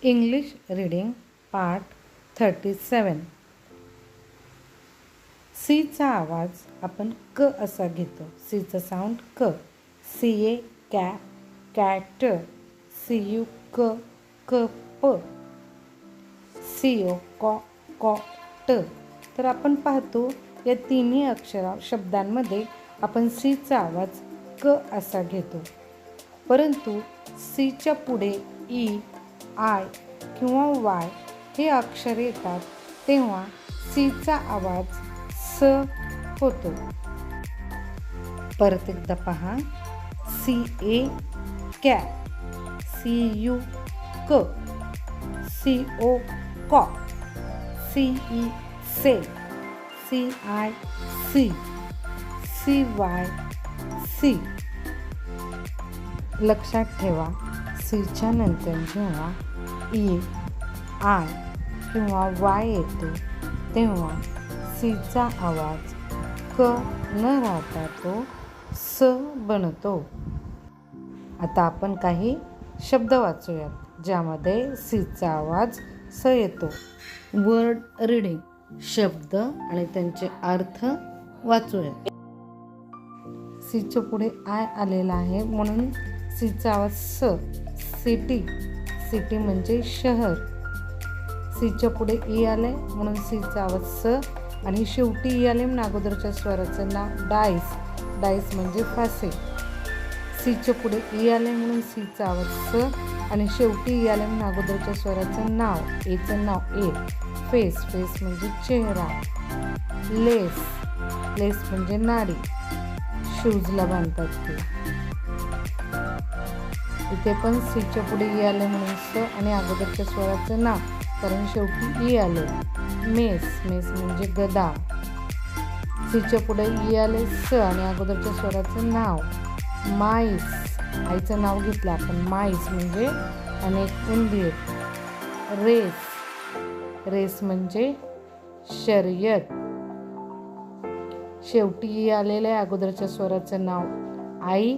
English reading part 37. सीचा आवाज आपण क असा घेतो. सीचा साऊंड क. CA cat, CU cup, CO cot. तर आपण पाहतो या तिन्ही शब्दांमध्ये आपण सीचा आवाज क असा घेतो, परंतु सीच्या पुढे ई, आय किंवा वाय हे अक्षर येतात तेव्हा सीचा आवाज स होतो. परत एकदा पहा. CA कॅट, CU क, CO कॉ, CE सेल, CI सी, CY सी. लक्षात ठेवा, सीच्या नंतर जेव्हा ई, आय किंवा वाय येतो तेव्हा सीचा आवाज क न राहता तो स बनतो. आता आपण काही शब्द वाचूयात ज्यामध्ये सीचा आवाज स येतो. Word reading. शब्द आणि त्यांचे अर्थ वाचूयात. सीच्या पुढे आय आलेला आहे म्हणून सीचा आवाज स. सिटी, सिटी म्हणजे शहर. सीच्या पुढे ई आले म्हणून सीचा आवाज स आणि शेवटी ई आले म्हणून अगोदरच्या स्वराचं नाव डाईस, डाईस म्हणजे फासे. सीच्या पुढे ई आले म्हणून सीचा आवाज स आणि शेवटी ई आले म्हणून अगोदरच्या स्वराचं नाव, एचं नाव ए. फेस, फेस म्हणजे चेहरा. लेस, लेस म्हणजे नाडी, शूजला बांधतात ते. इथे पण सीच्या पुढे ई आले म्हणून स आणि अगोदरच्या स्वराचं नाव, कारण शेवटी ई आले. मेस, मेस म्हणजे गदा. सीच्या पुढे ई आले स आणि अगोदरच्या स्वराचं नाव. माईस, आईचं नाव घेतलं आपण. माईस म्हणजे अनेक उंदीर. रेस, रेस म्हणजे शर्यत. शेवटी ई आलेलं आहे अगोदरच्या स्वराचं नाव आई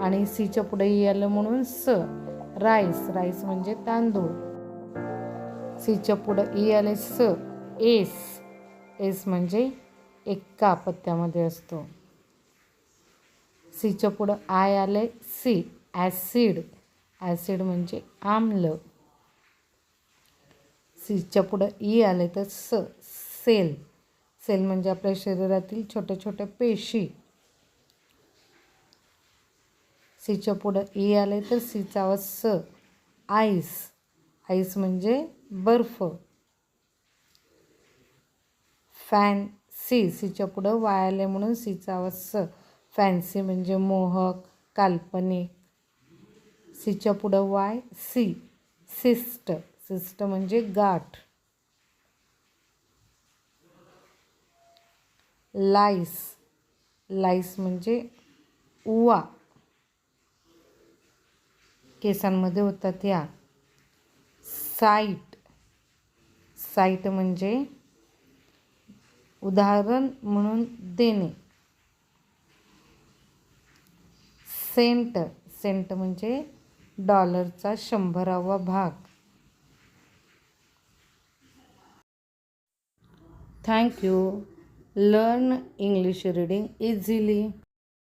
आणि सीच्या पुढे ई आलं म्हणून स. राईस, राईस म्हणजे तांदूळ. सीच्या पुढे ई आले स. एस, एस म्हणजे एका पत्त्यामध्ये असतो. सीच्या पुढे आय आले सी. ॲसिड, ॲसिड म्हणजे आम्ल. सीच्या पुढे ई आले तर स. सेल, सेल म्हणजे आपल्या शरीरातील छोट्या छोट्या पेशी. सीच्या पुढे ई आले तर सीचा आवाज स. आईस, आईस म्हणजे बर्फ. फॅन्सी, सीच्या पुढे वाय आले म्हणून सीचा आवाज स. फॅन्सी म्हणजे मोहक, काल्पनिक. सीच्या पुढे वाय सी. सिस्ट, सिस्ट म्हणजे गाठ. लाईस, लाईस म्हणजे उवा, केसांमध्ये होतात या. साईट, साईट म्हणजे उदाहरण म्हणून देणे. सेंट, सेंट म्हणजे डॉलरचा 100वा भाग. Thank you. Learn English reading easily.